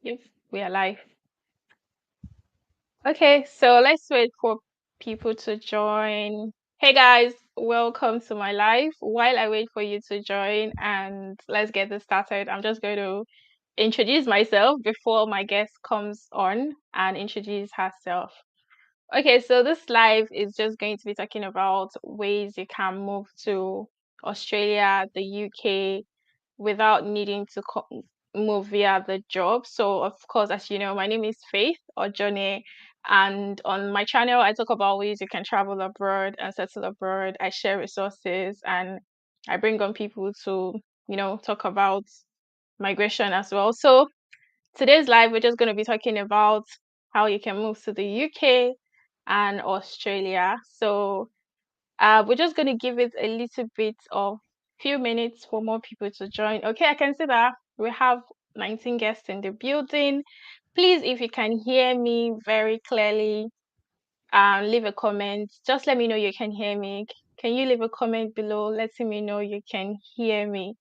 If we are live. Okay, so let's wait for people to join. Hey guys, welcome to my live. While I wait for you to join and let's get this started, I'm just going to introduce myself before my guest comes on and introduce herself. Okay, so this live is just going to be talking about ways you can move to Australia, the UK, without needing to move via the job. So, of course, as you know, my name is Faith or Johnny, and on my channel, I talk about ways you can travel abroad and settle abroad. I share resources and I bring on people to, talk about migration as well. So, today's live, we're just going to be talking about how you can move to the UK and Australia. So, we're just going to give it a little bit of few minutes for more people to join. Okay, I can see that we have 19 guests in the building. Please, if you can hear me very clearly, leave a comment. Just let me know you can hear me. Can you leave a comment below letting me know you can hear me?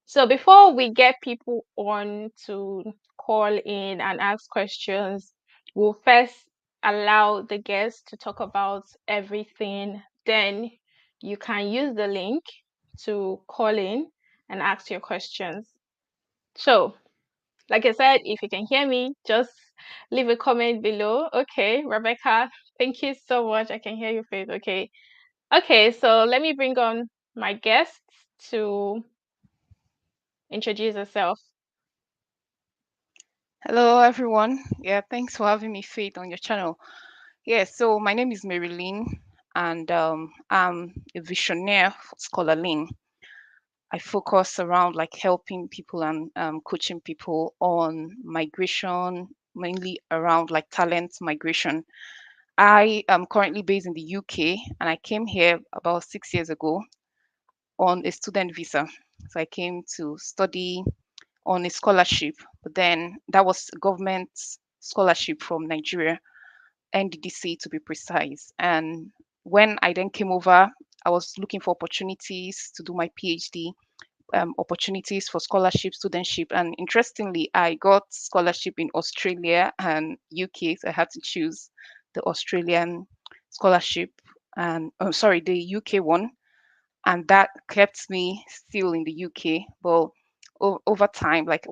So before we get people on to call in and ask questions, we'll first allow the guests to talk about everything. Then you can use the link to call in and ask your questions. So, like I said, if you can hear me, just leave a comment below. Okay, Rebecca, thank you so much. I can hear your face. Okay. Okay, so let me bring on my guests to introduce herself. Hello, everyone. Yeah, thanks for having me, Faith, on your channel. Yeah, so my name is Marilyn, and I'm a visionaire for Scholar Lean. I focus around like helping people and coaching people on migration, mainly around like talent migration. I am currently based in the UK, and I came here about 6 years ago on a student visa. So I came to study on a scholarship, but then that was a government scholarship from Nigeria, NDDC to be precise. And when I then came over, I was looking for opportunities to do my PhD, opportunities for scholarship, studentship. And interestingly, I got scholarship in Australia and UK. So I had to choose the Australian scholarship and, oh, sorry, the UK one, and that kept me still in the UK. But over time, like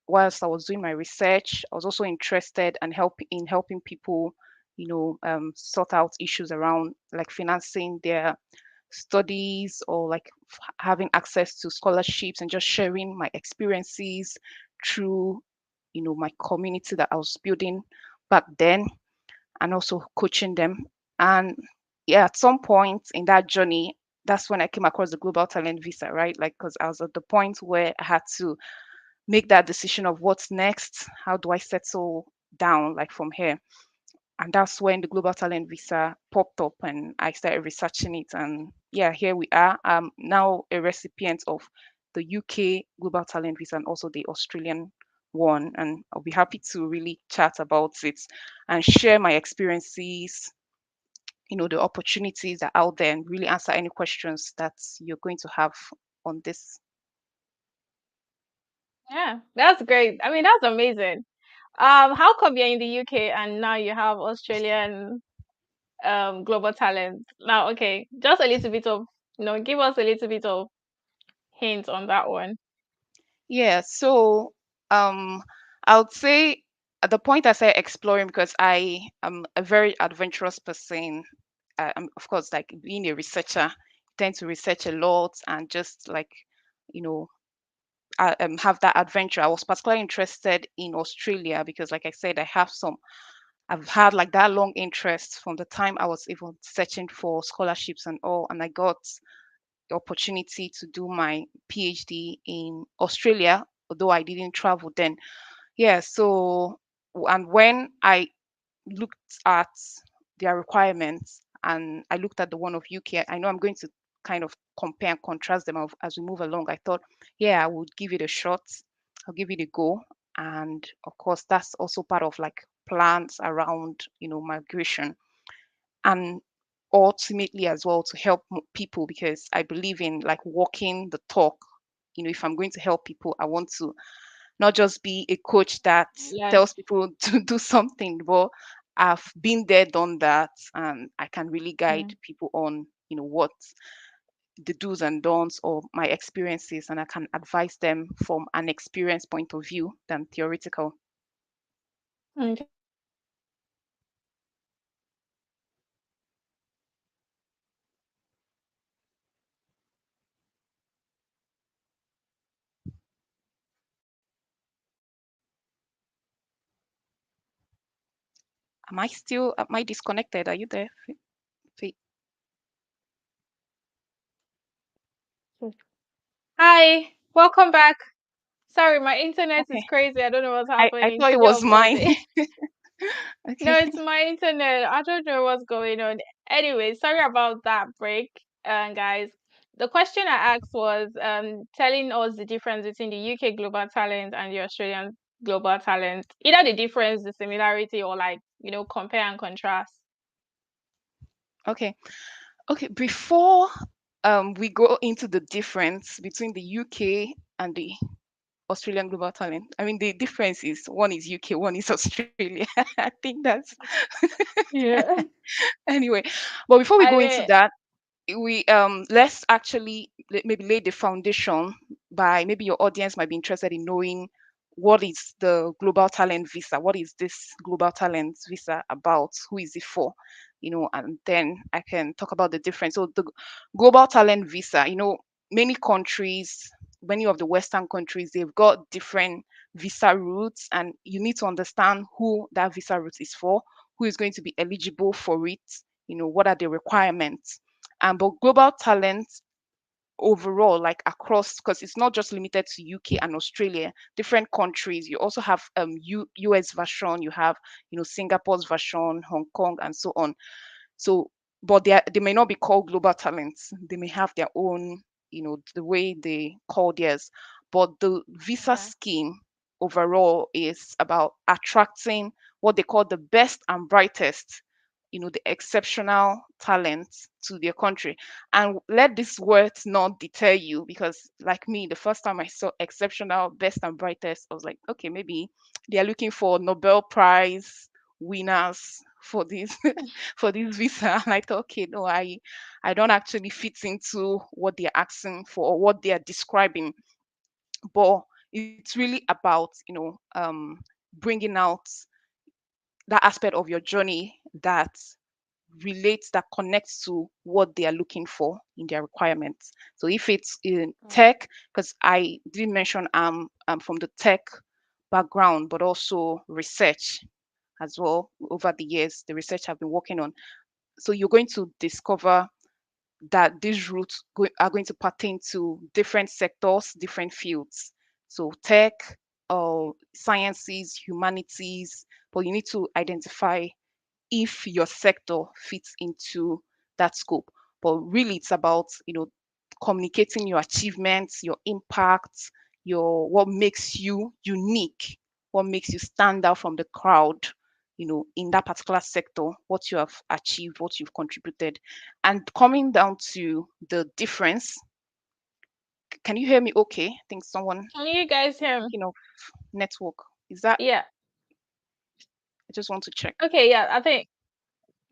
whilst I was doing my research, I was also interested and helping people, sort out issues around like financing their studies or like having access to scholarships and just sharing my experiences through, my community that I was building back then, and also coaching them. And yeah, at some point in that journey, that's when I came across the global talent visa, right? Like, because I was at the point where I had to make that decision of what's next. How do I settle down, like from here? And that's when the global talent visa popped up, and I started researching it. And yeah, here we are. I'm now a recipient of the UK global talent visa and also the Australian one. And I'll be happy to really chat about it and share my experiences, the opportunities that are out there, and really answer any questions that you're going to have on this. Yeah, that's great. I mean, that's amazing. How come you're in the UK and now you have Australian global talent? Now, okay, just a little bit of, give us a little bit of hint on that one. Yeah, so um, I would say at the point I say exploring, because I am a very adventurous person. I'm, of course, like being a researcher, tend to research a lot and just like, you know, have that adventure. I was particularly interested in Australia because, like I said, I've had like that long interest from the time I was even searching for scholarships and all, and I got the opportunity to do my PhD in Australia, although I didn't travel then. Yeah, so and when I looked at their requirements and I looked at the one of UK, I know I'm going to kind of compare and contrast them as we move along. I thought, yeah, I would give it a shot. I'll give it a go. And of course, that's also part of like plans around, migration, and ultimately as well to help people, because I believe in like walking the talk. If I'm going to help people, I want to not just be a coach that Yes. tells people to do something, but I've been there, done that, and I can really guide Mm, people on, what the do's and don'ts or my experiences, and I can advise them from an experience point of view than theoretical. okay. Am I disconnected? Are you there? Faith? Hi, welcome back. Sorry, my internet is Okay. crazy. I don't know what's I happening. thought it Today was of all mine. day. No, Okay. it's my internet. I don't know what's going on. Anyway, sorry about that break, guys. The question I asked was telling us the difference between the UK global talent and the Australian global talent. Either the difference, the similarity, or like, compare and contrast. Okay. Okay. Before we go into the difference between the UK and the Australian global talent. I mean, the difference is one is UK, one is Australia. I think that's Yeah. anyway. But before we I go into mean, that, we let's actually maybe lay the foundation by maybe your audience might be interested in knowing what is the global talent visa, what is this global talent visa about, who is it for, and then I can talk about the difference. So the global talent visa, many countries, many of the western countries, they've got different visa routes, and you need to understand who that visa route is for, who is going to be eligible for it, what are the requirements. But global talent overall, like across, because it's not just limited to UK and Australia, different countries. You also have US version, you have Singapore's version, Hong Kong, and so on. So, but they may not be called global talents. They may have their own, the way they call theirs. But the visa yeah. scheme overall is about attracting what they call the best and brightest, the exceptional talents to their country. And let these words not deter you, because like me, the first time I saw exceptional, best and brightest, I was like, okay, maybe they are looking for Nobel Prize winners for this for this visa. And I thought, okay, no, I don't actually fit into what they're asking for or what they are describing. But it's really about bringing out that aspect of your journey that relates, that connects to what they are looking for in their requirements. So if it's in Mm, tech, because I did mention I'm from the tech background, but also research as well. Over the years, the research I've been working on, so you're going to discover that these routes are going to pertain to different sectors, different fields. So tech, sciences, humanities, but you need to identify if your sector fits into that scope. But really, it's about communicating your achievements, your impact, your what makes you unique, what makes you stand out from the crowd, in that particular sector, what you have achieved, what you've contributed. And coming down to the difference, can you hear me okay? I think someone can you guys hear me? picking up network. Is that, Yeah. I just want to check. Okay. Yeah.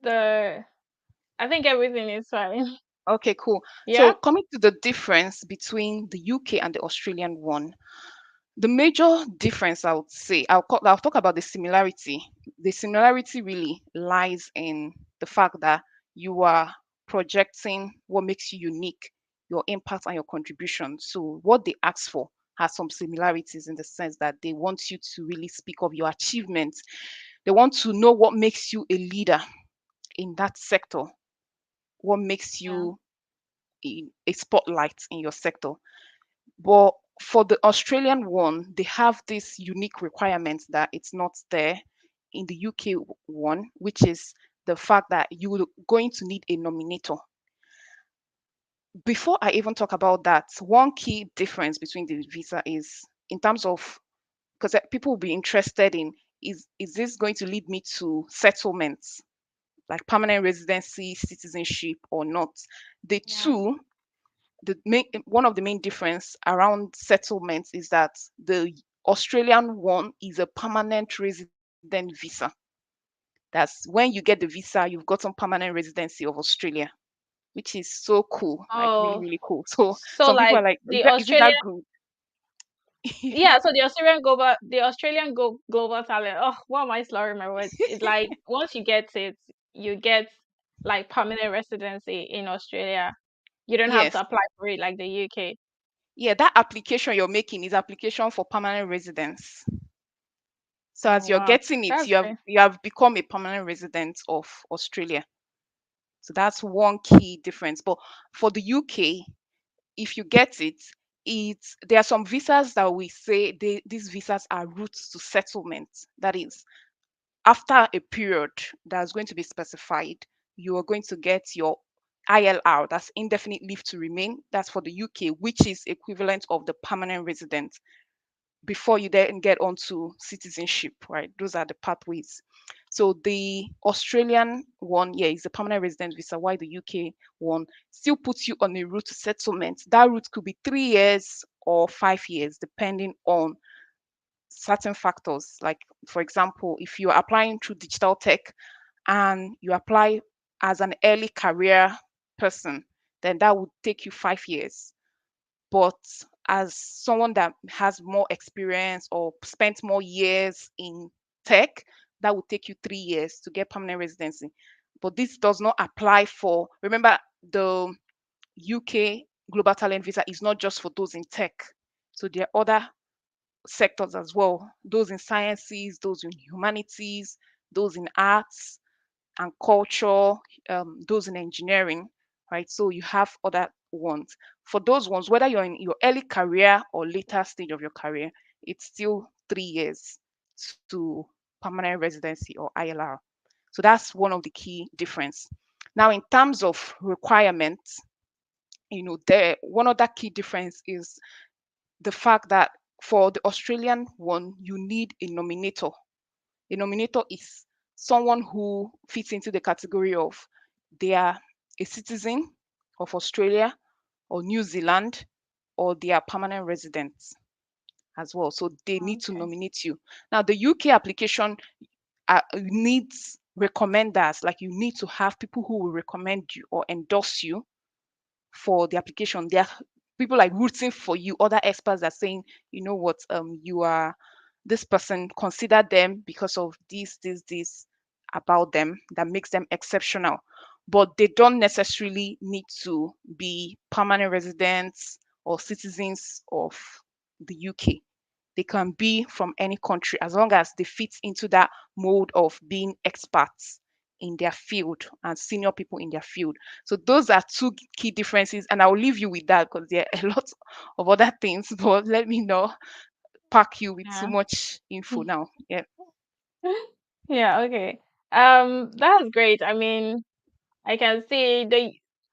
The I think everything is fine. Okay, cool. Yeah. So coming to the difference between the UK and the Australian one, the major difference I would say, I'll talk about the similarity. The similarity really lies in the fact that you are projecting what makes you unique, your impact and your contribution. So what they ask for has some similarities in the sense that they want you to really speak of your achievements. They want to know what makes you a leader in that sector, what makes Yeah. you a spotlight in your sector. But for the Australian one, they have this unique requirement that it's not there in the UK one, which is the fact that you're going to need a nominator. Before I even talk about that, one key difference between the visa is in terms of, because people will be interested in, is this going to lead me to settlements like permanent residency, citizenship or not? The Yeah. two, one of the main difference around settlements is that the Australian one is a permanent resident visa. That's when you get the visa, you've gotten permanent residency of Australia, which is so cool, like really, Oh, really cool. So so some people like are like, the is it Australian, that good? yeah, so the Australian global talent. Oh, what am I slurring my words? It's like once you get it, you get like permanent residency in Australia. You don't have to Yes. apply for it like the UK. Yeah, that application you're making is application for permanent residence. So Oh as you're wow, getting it, that's great. you have become a permanent resident of Australia. So that's one key difference. But for the UK, if you get it, there are some visas that we say these visas are routes to settlement. That is, after a period that's going to be specified, you are going to get your ILR, that's indefinite leave to remain. That's for the UK, which is equivalent of the permanent resident before you then get onto citizenship, right? Those are the pathways. So the Australian one, yeah, is a permanent resident visa, while the UK one still puts you on a route to settlement. That route could be 3 years or 5 years, depending on certain factors. Like, for example, if you're applying through digital tech and you apply as an early career person, then that would take you 5 years. But as someone that has more experience or spent more years in tech, that would take you 3 years to get permanent residency. But this does not apply for, remember, the UK Global Talent Visa is not just for those in tech. So there are other sectors as well, those in sciences, those in humanities, those in arts and culture, those in engineering, right? So you have other ones. For those ones, whether you're in your early career or later stage of your career, it's still 3 years to permanent residency or ILR. So that's one of the key difference. Now, in terms of requirements, there one other key difference is the fact that for the Australian one, you need a nominator. A nominator is someone who fits into the category of they are a citizen of Australia or New Zealand, or they are permanent residents as well. So they need to Okay. nominate you. Now, the UK application needs recommenders, like you need to have people who will recommend you or endorse you for the application. There are people like rooting for you, other experts are saying, you know what, you are this person, consider them because of this about them that makes them exceptional. But they don't necessarily need to be permanent residents or citizens of the UK. They can be from any country as long as they fit into that mode of being experts in their field and senior people in their field. So those are two key differences, and I'll leave you with that because there are a lot of other things. But let me not pack you with too Yeah. much info now. Yeah. Yeah, okay. That's great. I mean, I can see the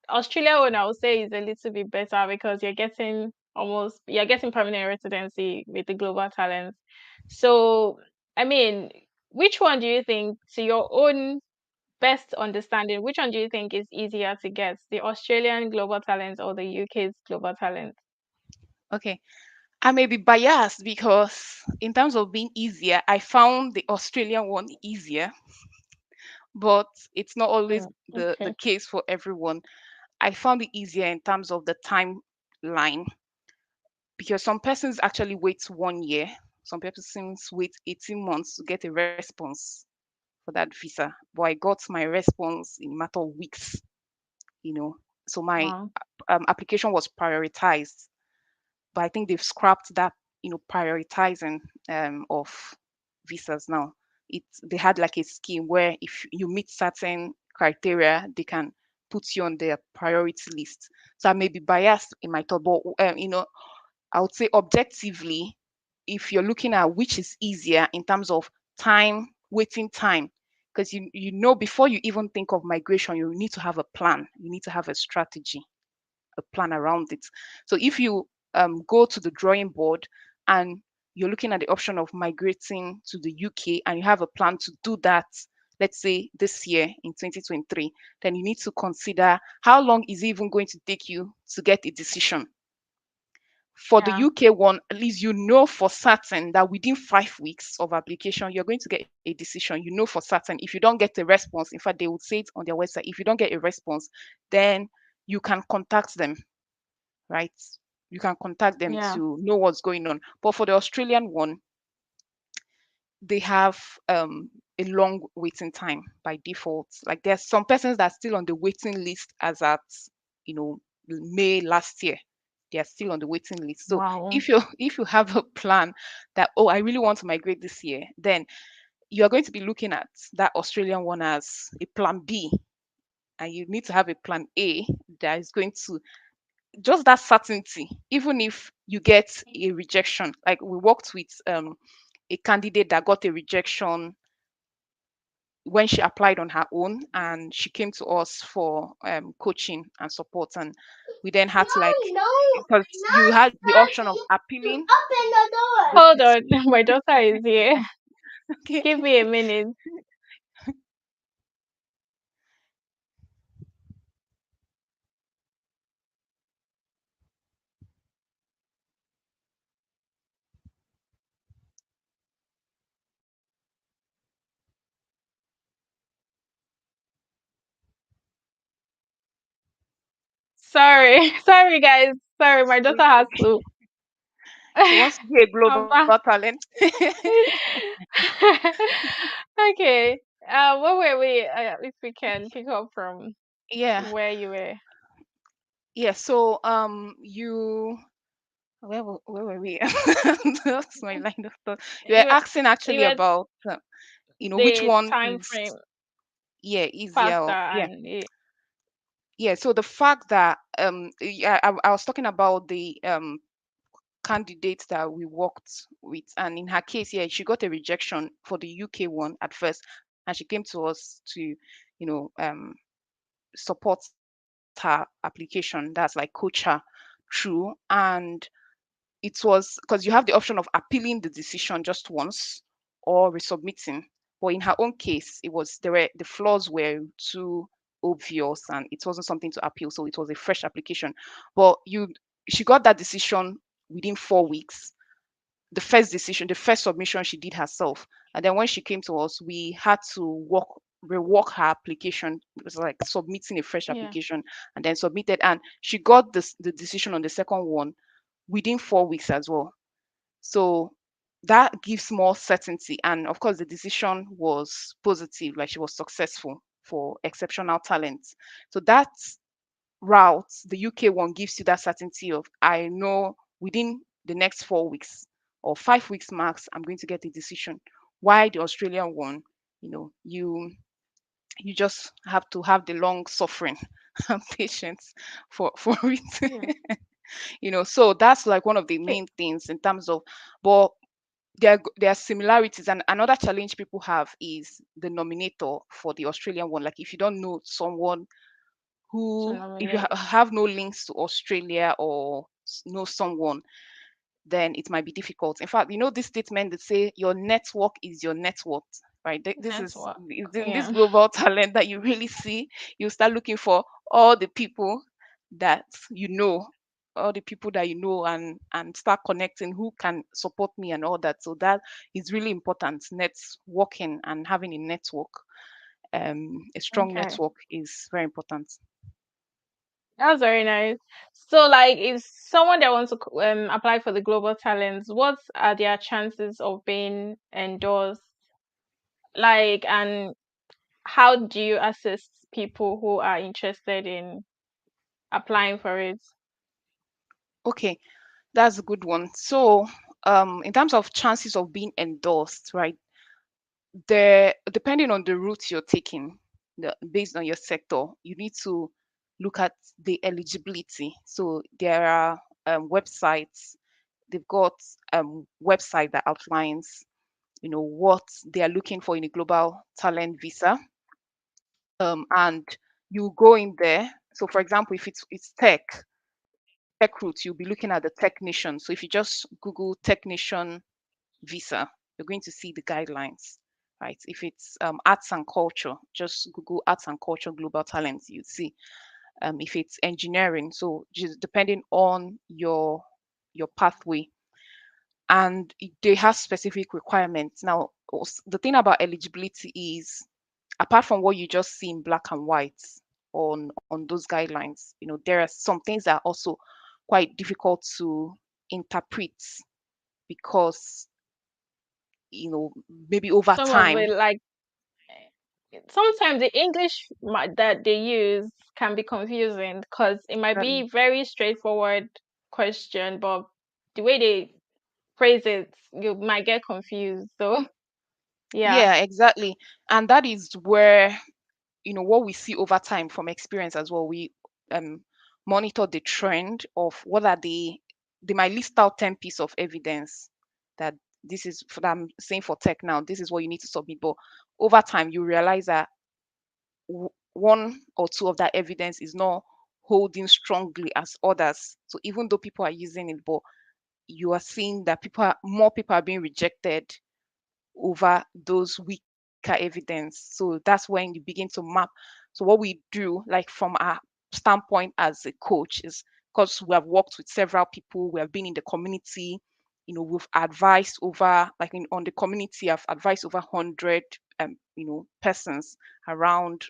Australia one I would say is a little bit better because you're getting permanent residency with the global talents. So, I mean, which one do you think, to your own best understanding, which one do you think is easier to get, the Australian global talent or the UK's global talent? Okay. I may be biased because in terms of being easier, I found the Australian one easier, but it's not always Mm, the okay. case for everyone. I found it easier in terms of the timeline because some persons actually wait 1 year, some persons wait 18 months to get a response for that visa. But I got my response in a matter of weeks, you know. So my Wow. application was prioritized, but I think they've scrapped that, prioritizing of visas now. They had like a scheme where if you meet certain criteria, they can put you on their priority list. So I may be biased in my thought, but I would say objectively, if you're looking at which is easier in terms of time, waiting time, because you know before you even think of migration, you need to have a plan, you need to have a strategy, a plan around it. So if you go to the drawing board and you're looking at the option of migrating to the UK and you have a plan to do that, let's say this year in 2023, then you need to consider how long is it even going to take you to get a decision. For the Yeah. UK one, at least you know for certain that within 5 weeks of application, you're going to get a decision. You know for certain. If you don't get a response, in fact, they would say it on their website. If you don't get a response, then you can contact them, right? You can contact them Yeah. to know what's going on. But for the Australian one, they have a long waiting time by default. Like there's some persons that are still on the waiting list as at, you know, May last year. They are still on the waiting list. So Wow. if you have a plan that, oh, I really want to migrate this year, then you are going to be looking at that Australian one as a plan B. And you need to have a plan A that is going to just that certainty, even if you get a rejection. Like we worked with a candidate that got a rejection when she applied on her own, and she came to us for coaching and support, and we then had to, like, No, because you had the option of appealing open the the door. Hold on, my daughter is here. okay. Give me a minute. Sorry, sorry guys. Sorry, my daughter has to. She wants to be a global Um, talent. okay. What were we? If we can pick up from Yeah, where you were. yeah. So you where were we? That's my line of thought. You were You were, asking you actually were about which the one time is, frame yeah, faster easier. Yeah, and it, yeah. So the fact that yeah, I was talking about the candidates that we worked with, and in her case, yeah, she got a rejection for the UK one at first, and she came to us to, support her application. That's like coach her through. And it was because you have the option of appealing the decision just once or resubmitting. But in her own case, the flaws were too obvious and it wasn't something to appeal. So it was a fresh application. But she got that decision within 4 weeks. The first submission she did herself. And then when she came to us, we had to rework her application. It was like submitting a fresh yeah. application and then submitted. And she got the decision on the second one within 4 weeks as well. So that gives more certainty. And of course, the decision was positive, like she was successful for exceptional talent. So that route, the UK one gives you that certainty of, I know within the next 4 weeks or 5 weeks max, I'm going to get a decision. Why the Australian one, you just have to have the long suffering and patience for it. Yeah. So that's like one of the Okay. main things in terms of, but there are similarities. And another challenge people have is the nominator for the Australian one. Like if you don't know someone To who, if you nominate. have no links to Australia or know someone, then it might be difficult. In fact, this statement that say your network is your net worth, right? This Network. is in this Yeah. global talent that you really see. You start looking for all the people that you know, all the people that you know, and start connecting who can support me and all that. So that is really important. Networking and having a network, a strong Okay. network is very important. That's very nice. So, like, if someone that wants to apply for the global talents, what are their chances of being endorsed? Like, and how do you assist people who are interested in applying for it? Okay, that's a good one. So, in terms of chances of being endorsed, right? Depending on the route you're taking, based on your sector, you need to look at the eligibility. So there are websites. They've got website that outlines, what they are looking for in a global talent visa. And you go in there. So, for example, if it's tech route, you'll be looking at the technician. So if you just Google technician visa, you're going to see the guidelines, right? If it's arts and culture, just Google arts and culture global talents, you'd see. If it's engineering, so just depending on your your pathway, and they have specific requirements. Now, the thing about eligibility is, apart from what you just see in black and white on those guidelines, there are some things that are also quite difficult to interpret, because maybe over Some of it, time. like sometimes the English that they use can be confusing because it might Exactly. be very straightforward question, but the way they phrase it, you might get confused. So yeah. Yeah, exactly. And that is where, what we see over time from experience as well. We um monitor the trend of what are they might list out 10 pieces of evidence that this is for I'm saying for tech now, this is what you need to submit. But over time you realize that one or two of that evidence is not holding strongly as others. So even though people are using it, but you are seeing that more people are being rejected over those weaker evidence. So that's when you begin to map. So what we do, like from our standpoint as a coach, is because we have worked with several people, we have been in the community, we've advised over, like on the community, I've advised over 100 persons around,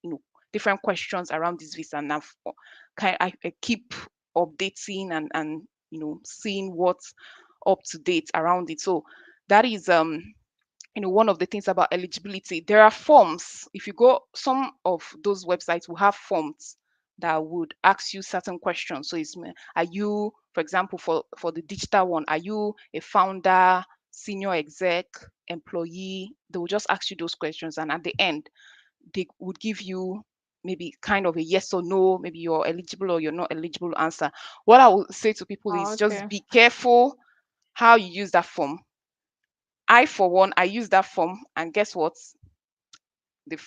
you know different questions around this visa, and I keep updating and seeing what's up to date around it. So that is one of the things about eligibility. There are forms. If you go, some of those websites will have forms that would ask you certain questions. So are you, for example, for the digital one, are you a founder, senior exec, employee? They will just ask you those questions, and at the end they would give you maybe kind of a yes or no, maybe you're eligible or you're not eligible answer. What I would say to people Oh, is, just okay. be careful how you use that form. I, for one, I used that form, and guess what? The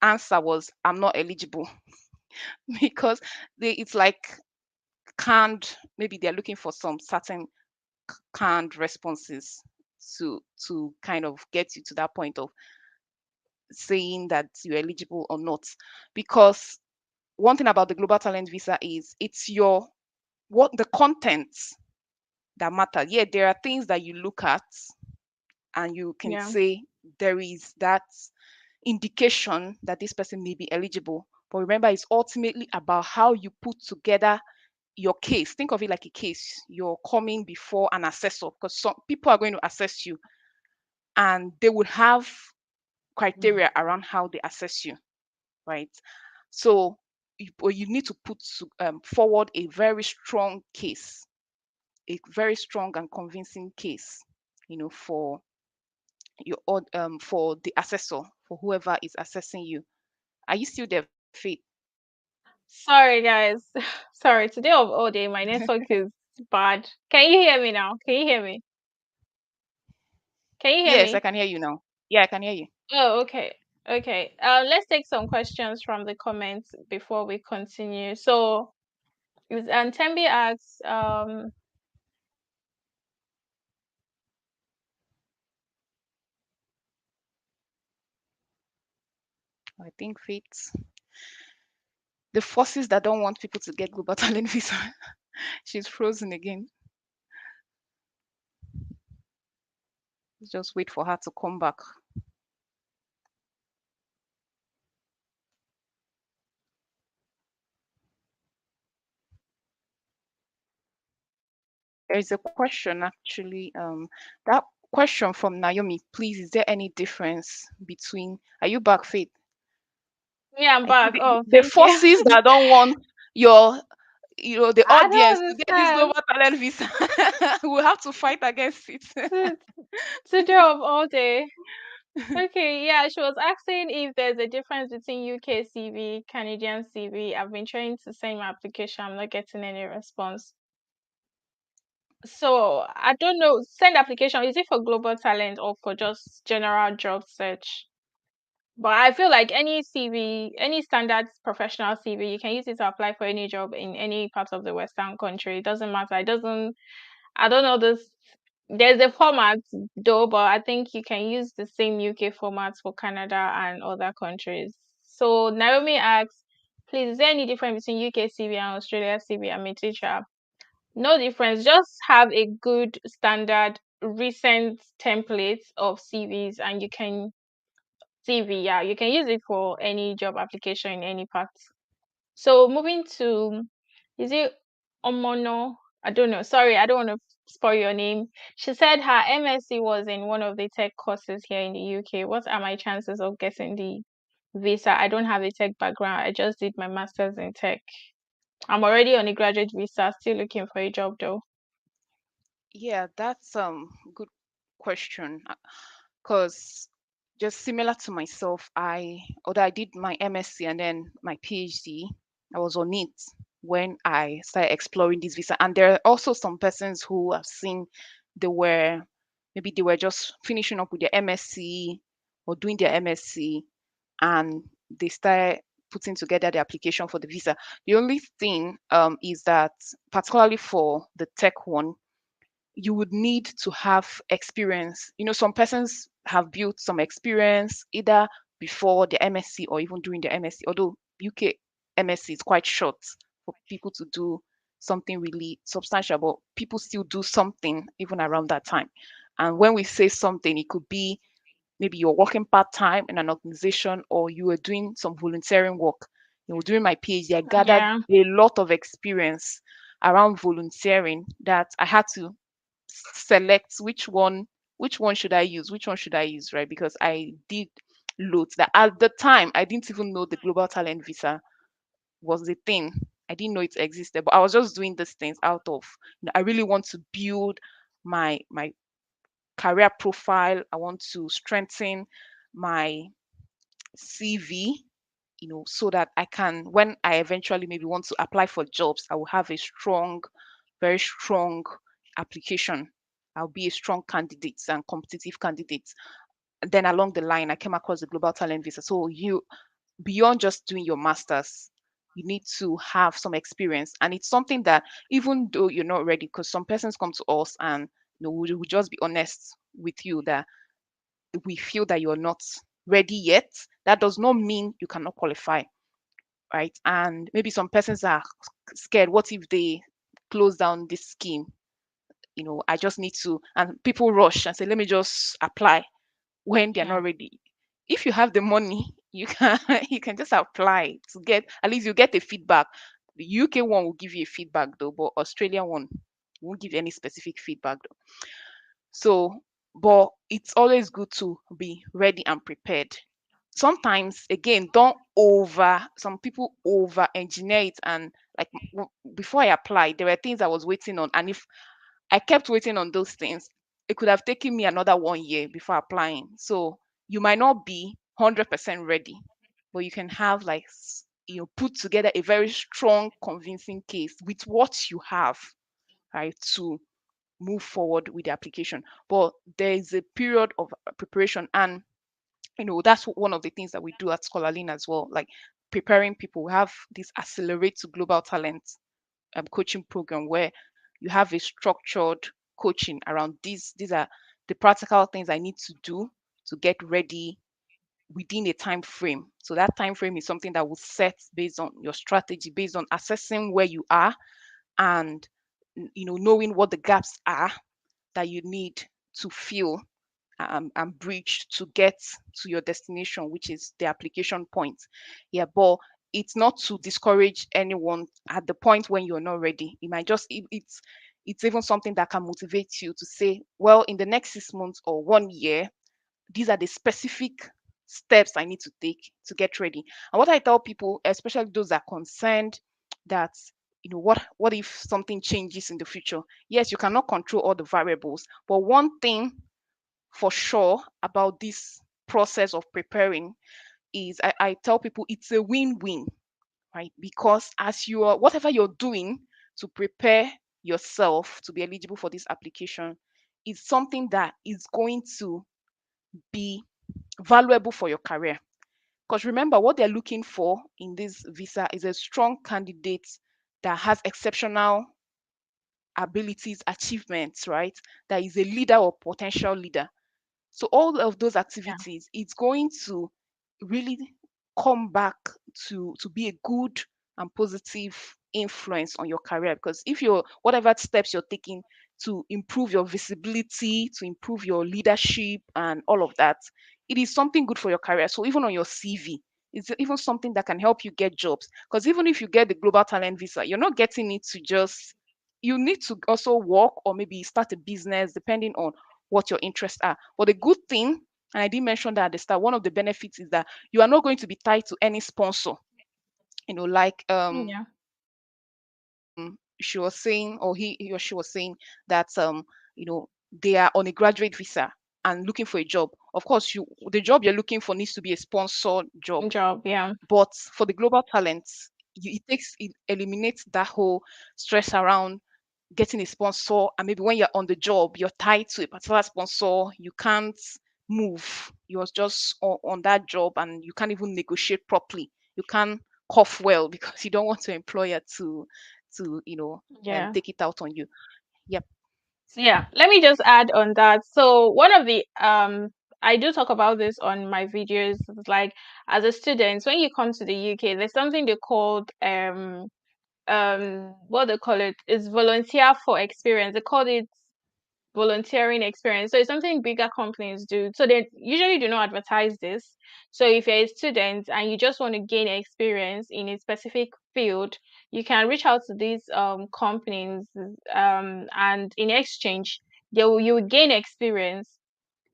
answer was, I'm not eligible. Because it's like canned, maybe they're looking for some certain canned responses to kind of get you to that point of saying that you're eligible or not. Because one thing about the global talent visa is, it's your what the content that matter. Yeah, there are things that you look at and you can Yeah. say there is that indication that this person may be eligible. But remember, it's ultimately about how you put together your case. Think of it like a case. You're coming before an assessor, because some people are going to assess you, and they will have criteria around how they assess you, right? So you need to put forward a very strong case, a very strong and convincing case, for for the assessor, for whoever is assessing you. Are you still there, Faith? Sorry guys. Sorry. Today of all day my network is bad. Can you hear me now? Can you hear me? Can you hear Yes, I me? can hear you now. Yeah, I can hear you. Oh, okay. Okay. Let's take some questions from the comments before we continue. So, and Tembi asks, I think Faith, the forces that don't want people to get global talent visa, she's frozen again. Just wait for her to come back. There is a question actually. That question from Naomi, please, is there any difference between, are you back, Faith? yeah, I'm I said back. Oh, the thank you. forces that don't want your, the I audience don't to get this understand. global talent visa, we have to fight against it. To, today of all day. Okay, yeah, she was asking if there's a difference between UK CV, Canadian CV. I've been trying to send my application. I'm not getting any response. So I don't know. Send application. Is it for global talent or for just general job search? But I feel like any CV, any standard professional CV, you can use it to apply for any job in any part of the Western country. It doesn't matter. It doesn't. I don't know this. There's a format though, but I think you can use the same UK format for Canada and other countries. So Naomi asks, please, is there any difference between UK CV and Australia CV? I'm a teacher. No difference. Just have a good standard recent template of CVs and you can CV, yeah, you can use it for any job application in any part. So moving to, is it Omono? I don't know. Sorry, I don't want to spoil your name. She said her MSc was in one of the tech courses here in the UK. What are my chances of getting the visa? I don't have a tech background. I just did my master's in tech. I'm already on a graduate visa, still looking for a job though. Yeah, that's good question. Because just similar to myself, although I did my MSc and then my PhD, I was on it when I started exploring this visa. And there are also some persons who I've seen they were maybe they were just finishing up with their MSc or doing their MSc and they started putting together the application for the visa. The only thing is that particularly for the tech one, you would need to have experience. Some persons have built some experience either before the MSc or even during the MSc, although UK MSc is quite short for people to do something really substantial, but people still do something even around that time. And when we say something, it could be maybe you're working part-time in an organization or you were doing some volunteering work. During my PhD, I gathered Yeah, a lot of experience around volunteering that I had to select which one should I use, which one should I use, right? Because I did loads that at the time I didn't even know the global talent visa was the thing. I didn't know it existed, but I was just doing these things out of I really want to build my career profile. I want to strengthen my CV, so that I can, when I eventually maybe want to apply for jobs, I will have a strong, very strong application. I'll be a strong candidate and competitive candidate. And then along the line, I came across the global talent visa. So beyond just doing your masters, you need to have some experience. And it's something that even though you're not ready, because some persons come to us and we'll just be honest with you that we feel that you're not ready yet, that does not mean you cannot qualify, right? And maybe some persons are scared. What if they close down this scheme? I just need to, and people rush and say, let me just apply when they're yeah, not ready. If you have the money, you can you can just apply to get at least you get a feedback. The UK one will give you a feedback though, but Australian one won't give you any specific feedback though. So, but it's always good to be ready and prepared. Sometimes, again, don't over, some people over engineer it. And like before I applied, there were things I was waiting on. And if I kept waiting on those things, it could have taken me another 1 year before applying. So you might not be 100% ready, but you can have like, put together a very strong, convincing case with what you have, right, to move forward with the application. But there is a period of preparation, and that's one of the things that we do at Scholarly as well, like preparing people. We have this Accelerate to Global Talent coaching program where you have a structured coaching around these are the practical things I need to do to get ready within a time frame. So that time frame is something that will set based on your strategy, based on assessing where you are, and knowing what the gaps are that you need to fill and bridge to get to your destination, which is the application point. Yeah, but it's not to discourage anyone at the point when you're not ready. It might just it's even something that can motivate you to say, well, in the next 6 months or 1 year, these are the specific steps I need to take to get ready. And what I tell people, especially those that are concerned that what if something changes in the future? Yes, you cannot control all the variables, but one thing for sure about this process of preparing is I tell people it's a win-win, right? Because as you are, whatever you're doing to prepare yourself to be eligible for this application is something that is going to be valuable for your career. Because remember, what they're looking for in this visa is a strong candidate that has exceptional abilities, achievements, right? That is a leader or potential leader. So all of those yeah, activities, it's going to really come back to be a good and positive influence on your career, because if you're whatever steps you're taking to improve your visibility, to improve your leadership and all of that, it is something good for your career. So even on your CV, it's even something that can help you get jobs. Because even if you get the global talent visa, you're not getting it to just, you need to also work or maybe start a business depending on what your interests are. But the good thing, and I did mention that at the start, one of the benefits is that you are not going to be tied to any sponsor. Like Yeah. she was saying, or he or she was saying that you know they are on a graduate visa and looking for a job. Of course, the job you're looking for needs to be a sponsored job. Job. Yeah. But for the global talents, it eliminates that whole stress around getting a sponsor, and maybe when you're on the job you're tied to a particular sponsor, you can't move, you're just on that job, and you can't even negotiate properly, you can't cough well because you don't want your employer to Yeah. take it out on you. Yep. So yeah, let me just add on that. So one of the I do talk about this on my videos. It's like as a student, when you come to the UK, there's something they called what they call it is volunteer for experience. They called it volunteering experience. So it's something bigger companies do. So they usually do not advertise this. So if you're a student and you just want to gain experience in a specific field, you can reach out to these companies, and in exchange, you will gain experience,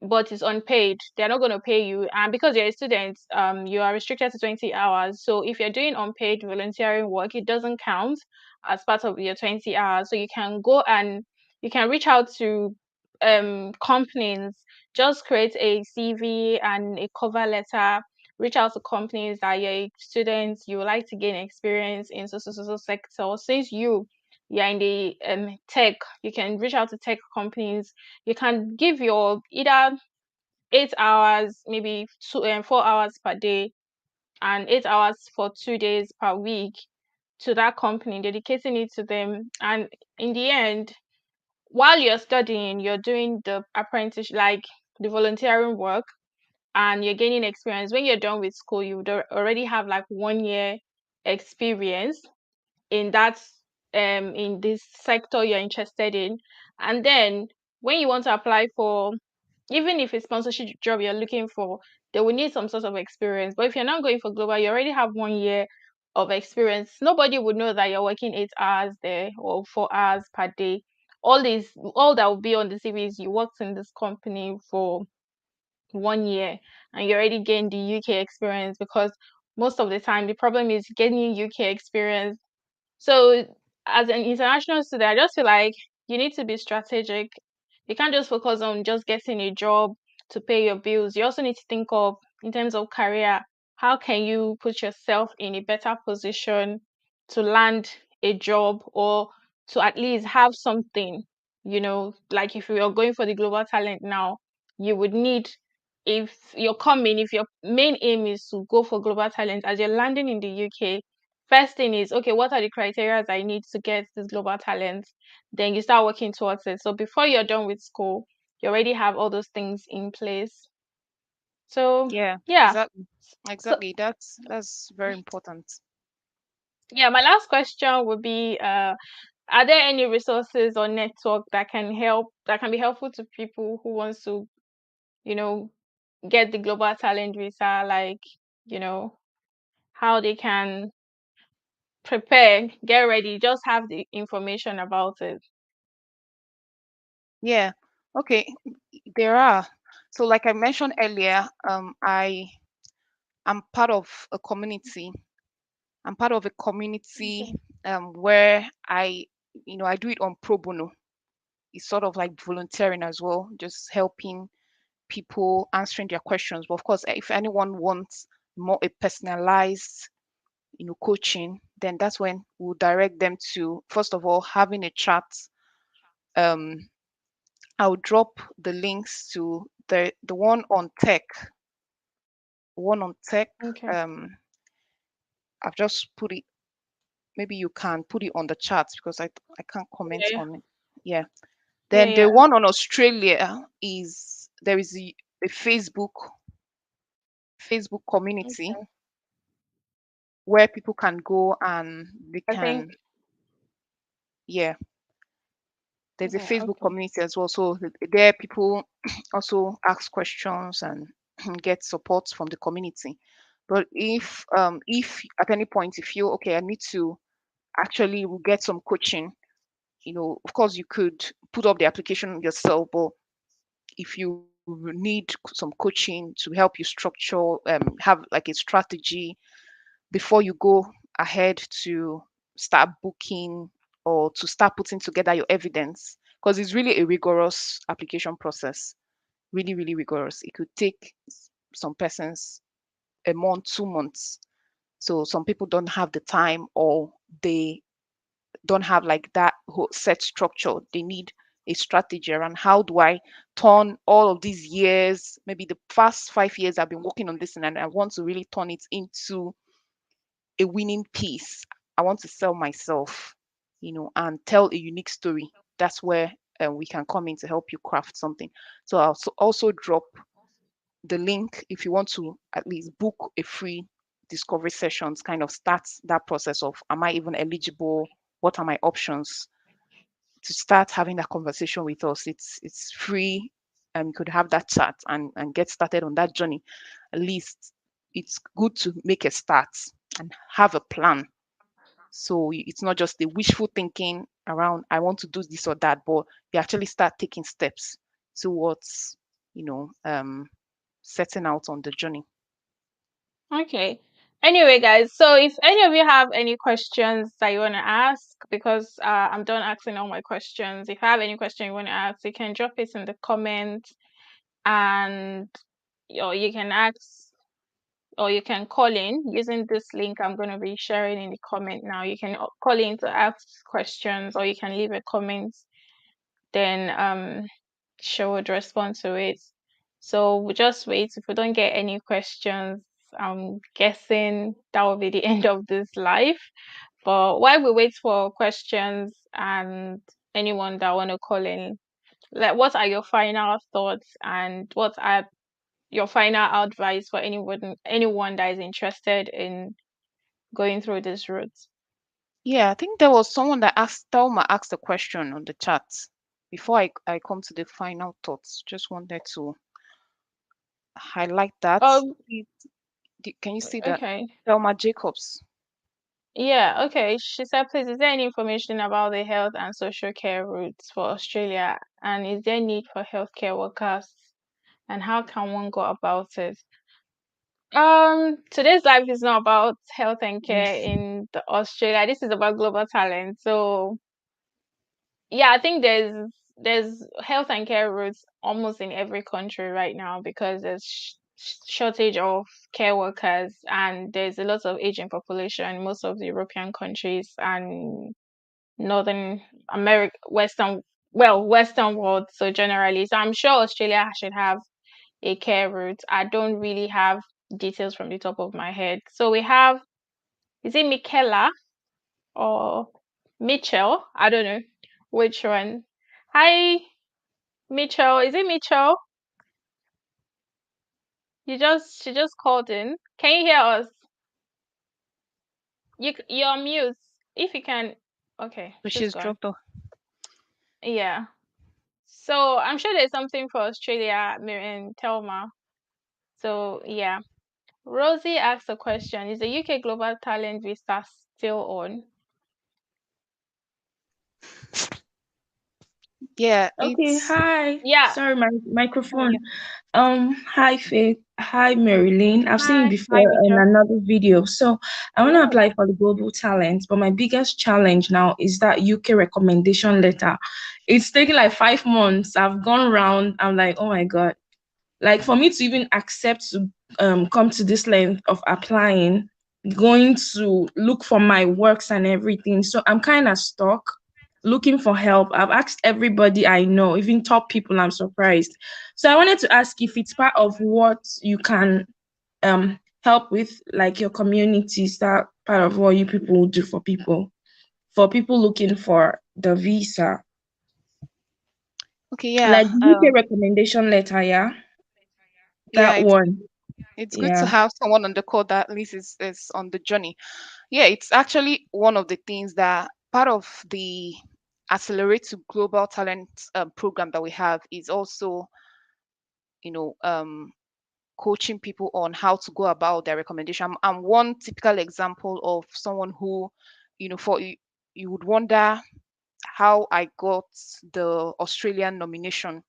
but it's unpaid. They're not going to pay you. And because you're a student, you are restricted to 20 hours. So if you're doing unpaid volunteering work, it doesn't count as part of your 20 hours. So you can go and you can reach out to companies, just create a CV and a cover letter, reach out to companies that you're a student, you would like to gain experience in so sector. Since you're in the tech, you can reach out to tech companies. You can give your either 8 hours, maybe 4 hours per day, and 8 hours for 2 days per week to that company, dedicating it to them. And in the end, while you're studying, you're doing the apprenticeship, like the volunteering work, and you're gaining experience. When you're done with school, you would already have like 1 year experience in that in this sector you're interested in. And then when you want to apply for, even if it's sponsorship job you're looking for, they will need some sort of experience. But if you're not going for global, you already have 1 year of experience. Nobody would know that you're working 8 hours there or 4 hours per day. All that will be on the CV is you worked in this company for 1 year and you already gained the UK experience, because most of the time the problem is getting UK experience. So, as an international student, I just feel like you need to be strategic. You can't just focus on just getting a job to pay your bills. You also need to think of, in terms of career, how can you put yourself in a better position to land a job, or to at least have something, like if you're going for the global talent now, you would need, if your main aim is to go for global talent, as you're landing in the UK, first thing is, okay, what are the criteria I need to get this global talent? Then you start working towards it. So before you're done with school, you already have all those things in place. So Yeah, yeah. exactly. So Exactly. That's very important. yeah, my last question would be, are there any resources or network that can be helpful to people who wants to, you know, get the global talent visa, like, you know, how they can prepare, get ready, just have the information about it. Yeah. Okay. There are. So like I mentioned earlier, I am part of a community. I'm part of a community Okay. where I do it on pro bono. It's sort of like volunteering as well, just helping people, answering their questions. But of course, if anyone wants more a personalized, coaching, then that's when we'll direct them to, first of all, having a chat. Um, I'll drop the links to the one on tech. Okay. Um, I've just put it. Maybe you can put it on the chat because I can't comment Yeah. on it. Yeah. Yeah. Then the Yeah. one on Australia is there is a Facebook community Okay. where people can go and they I think can. Yeah, there's a Yeah, Facebook okay. community as well. So there people also ask questions and get support from the community. But if at any point you feel okay, I need to actually get some coaching, of course you could put up the application yourself, but if you need some coaching to help you structure, have like a strategy before you go ahead to start booking or to start putting together your evidence, because it's really a rigorous application process, really, really rigorous. It could take some persons a month, 2 months. So some people don't have the time, or they don't have like that whole set structure. They need a strategy around how do I turn all of these years, maybe the past 5 years I've been working on this, and I want to really turn it into a winning piece. I want to sell myself, and tell a unique story. That's where we can come in to help you craft something. So I'll also drop the link if you want to at least book a free discovery sessions, kind of starts that process of, am I even eligible? What are my options? To start having that conversation with us. It's free. You could have that chat and get started on that journey. At least it's good to make a start and have a plan. So it's not just the wishful thinking around, I want to do this or that, but you actually start taking steps towards, you know, um, setting out on the journey. Okay. Anyway, guys, so if any of you have any questions that you want to ask, because I'm done asking all my questions. If you have any question you want to ask, you can drop it in the comments, and or you can ask, or you can call in using this link I'm going to be sharing in the comment now. You can call in to ask questions, or you can leave a comment. Then she would respond to it. So we just wait. If we don't get any questions, I'm guessing that will be the end of this live. But while we wait for questions and anyone that want to call in, like, what are your final thoughts, and what are your final advice for anyone that is interested in going through this route? Yeah, I think there was someone that asked, Thelma asked a question on the chat. Before I come to the final thoughts, just wanted to highlight that. Um, Can you see that? okay. Thelma Jacobs. Yeah, okay. She said, please, is there any information about the health and social care routes for Australia? And is there need for healthcare workers? And how can one go about it? Today's life is not about health and care Mm. in Australia. This is about global talent. So yeah, I think there's health and care routes almost in every country right now, because there's shortage of care workers, and there's a lot of aging population in most of the European countries and Northern America, Western world. So generally, so I'm sure Australia should have a care route. I don't really have details from the top of my head. So we have, is it Michaela or Mitchell? I don't know which one. Hi, Mitchell. Is it Mitchell? She just called in. Can you hear us? You're on mute. If you can, okay, So she's she's gone. dropped off. Yeah. So I'm sure there's something for Australia, Miriam Telma. So yeah. Rosie asked a question. Is the UK Global Talent Visa still on? Yeah, Okay, it's hi. Yeah. Sorry, my oh yeah. microphone. Hi Faith. Hi Marilyn. I've seen you Hi, before in Mitchell. another video. So I want to Oh. apply for the Global Talent, but my biggest challenge now is that UK recommendation letter. It's taking like 5 months. I've gone round. I'm like, oh my God. Like for me to even accept to come to this length of applying, going to look for my works and everything. So I'm kind of stuck looking for help. I've asked everybody I know, even top people. I'm surprised. So I wanted to ask if it's part of what you can help with, like your communities, that part of what you people do for people looking for the visa, Okay, yeah. like the UK recommendation letter. Yeah, Yeah, that it's one. it's good to Yeah. have someone on the call that at least is on the journey. Yeah, it's actually one of the things that part of the Accelerate to Global Talent program that we have is also, you know, coaching people on how to go about their recommendation. I'm one typical example of someone who, for you would wonder how I got the Australian nomination,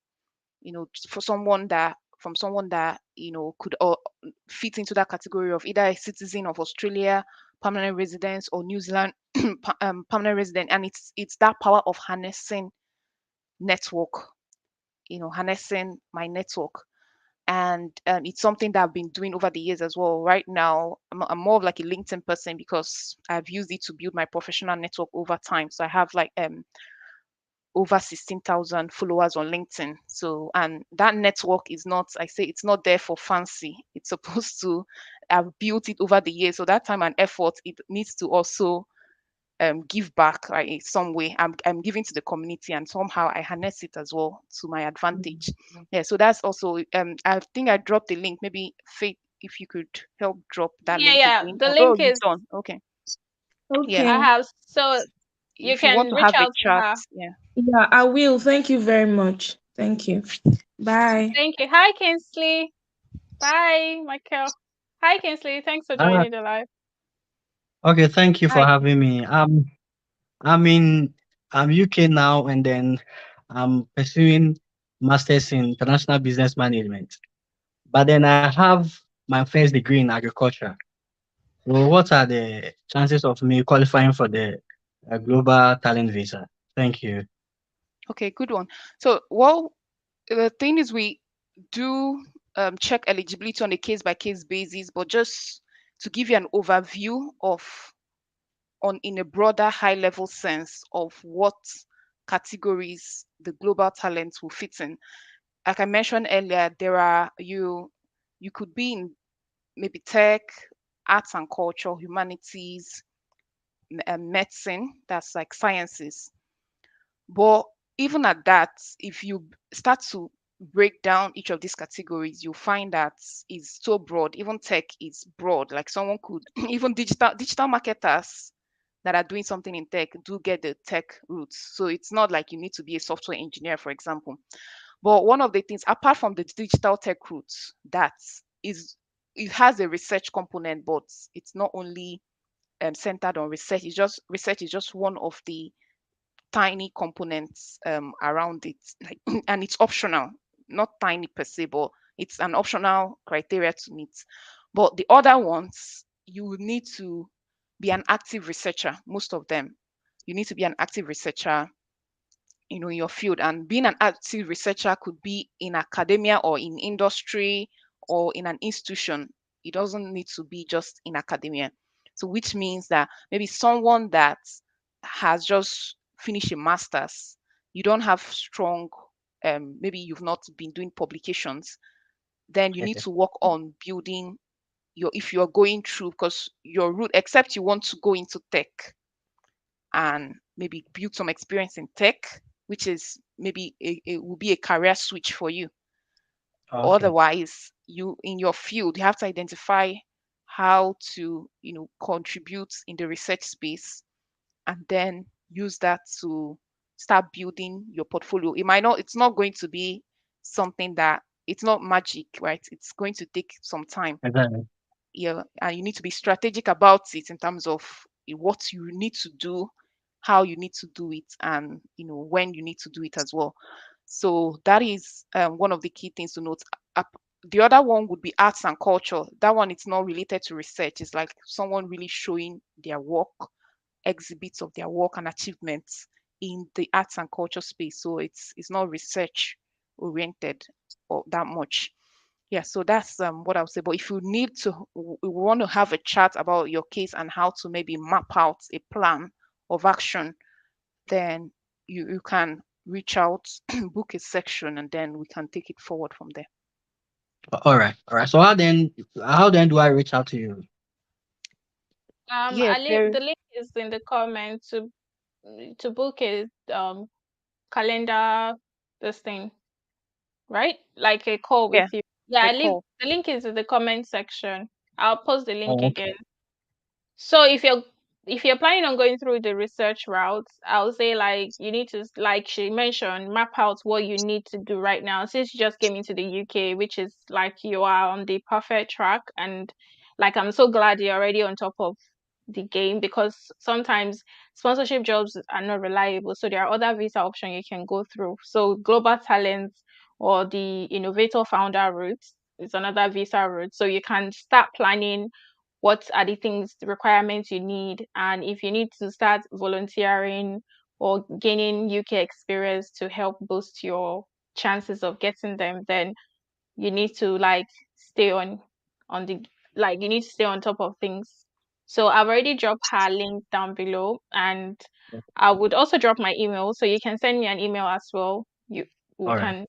for someone that from someone that could fit into that category of either a citizen of Australia, permanent residence, or New Zealand permanent resident. And it's that power of harnessing network, harnessing my network. And it's something that I've been doing over the years as well. Right now, I'm more of like a LinkedIn person because I've used it to build my professional network over time. So I have like over 16,000 followers on LinkedIn. So, and that network is not, I say it's not there for fancy. It's supposed to, I've built it over the years. So that time and effort, it needs to also give back, right, in some way. I'm giving to the community, and somehow I harness it as well to my advantage. Yeah, so that's also, I think I dropped the link. Maybe Faith, if you could help drop that Yeah, link yeah. again. The Oh, link you've is done. Okay. Yeah. I Okay. have, so you If you want can to reach have a out to chat, her. yeah. Yeah, I will. Thank you very much. Thank you. Bye. Thank you. Hi, Kinsley. Bye, Michael. Hi, Kinsley. Thanks for Uh, joining the live. okay, thank you for Hi. having me. I'm in UK now, and then I'm pursuing masters in international business management. But then I have my first degree in agriculture. So what are the chances of me qualifying for the global talent visa? Thank you. Okay, good one. So, well, the thing is, we do check eligibility on a case by case basis, but just to give you an overview of, on in a broader high level sense of what categories the global talents will fit in. Like I mentioned earlier, there are you could be in maybe tech, arts and culture, humanities, medicine, that's like sciences. But even at that, if you start to break down each of these categories, you'll find that it's so broad. Even tech is broad. Like someone could even digital marketers that are doing something in tech do get the tech roots. So it's not like you need to be a software engineer, for example. But one of the things, apart from the digital tech roots, that is, it has a research component, but it's not only centered on research. It's just research is just one of the tiny components around it, like, and it's optional, not tiny per se, but it's an optional criteria to meet. But the other ones, you need to be an active researcher. Most of them, you need to be an active researcher, in your field. And being an active researcher could be in academia or in industry or in an institution. It doesn't need to be just in academia. So which means that maybe someone that has just finished a master's, you don't have strong, maybe you've not been doing publications, then you need to work on building your, if you're going through, because your route, except you want to go into tech and maybe build some experience in tech, which is maybe it will be a career switch for you. Okay. Otherwise, you in your field, you have to identify how to, contribute in the research space, and then use that to start building your portfolio. It's not going to be something that, it's not magic, right? It's going to take some time. Exactly. Yeah, and you need to be strategic about it in terms of what you need to do, how you need to do it, and when you need to do it as well. So that is one of the key things to note. The other one would be arts and culture. That one, it's not related to research. It's like someone really showing their work, exhibits of their work and achievements in the arts and culture space. So it's not research oriented or that much. Yeah, so that's what I would say. But if you need to, we want to have a chat about your case and how to maybe map out a plan of action, then you can reach out, book a section, and then we can take it forward from there. All right. All right. So how then do I reach out to you? Yeah, I leave there. the link is in the comment to book a calendar, this thing, right? Like a call Yeah, with you. Yeah, a I leave call. the link is in the comment section. I'll post the link Oh, okay. again. So if you're if you're planning on going through the research route, I'll say like you need to, like she mentioned, map out what you need to do right now. Since you just came into the UK, which is like you are on the perfect track, and like I'm so glad you're already on top of the game, because sometimes sponsorship jobs are not reliable. So there are other visa options you can go through. So global talent or the innovator founder route is another visa route. So you can start planning what are the things, the requirements you need, and if you need to start volunteering or gaining UK experience to help boost your chances of getting them, then you need to like stay on the like you need to stay on top of things. So I've already dropped her link down below, and I would also drop my email, so you can send me an email as well. You We All right. can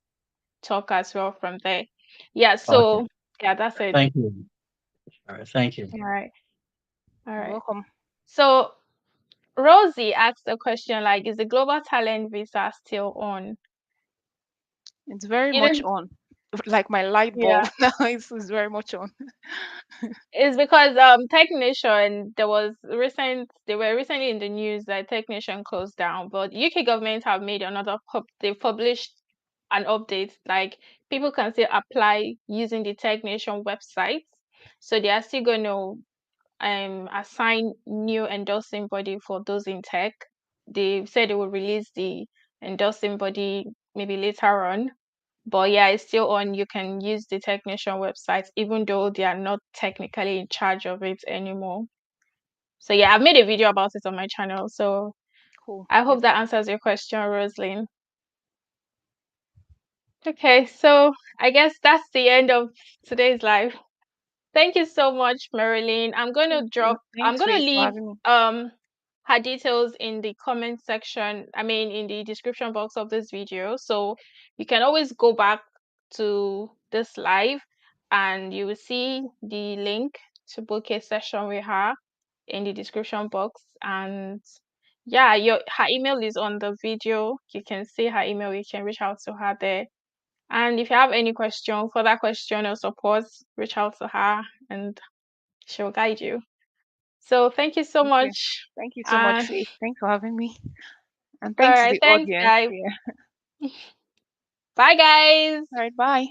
talk as well from there. Yeah, Okay. so yeah, that's it. Thank you. All right. Thank you. All right. All You're right. welcome. So Rosie asked a question like, is the global talent visa still on? It's very You much know, on. Like my light bulb yeah. now is very much on. It's because Technician, they were recently in the news that Technician closed down, but UK government have made another they've published an update, like people can still apply using the Technician website. So they are still gonna assign new endorsing body for those in tech. They said they will release the endorsing body maybe later on. But yeah, it's still on. You can use the technician website, even though they are not technically in charge of it anymore. So yeah, I've made a video about it on my channel. So Cool. I Yeah. hope that answers your question, Roslyn. Okay, so I guess that's the end of today's live. Thank you so much, Marilyn. Thank you. I'm Thanks, gonna Faith, for leave having me. um her details in the comment section, I mean in the description box of this video. So you can always go back to this live and you will see the link to book a session with her in the description box. And yeah, her email is on the video. You can see her email, you can reach out to her there. And if you have any question, further question or support, reach out to her and she'll guide you. So thank you so Thank you. much. Thank you so much, And Faith. Thanks for having me. And all thanks to right, the thanks audience. guys. Yeah. Bye guys. All right. Bye.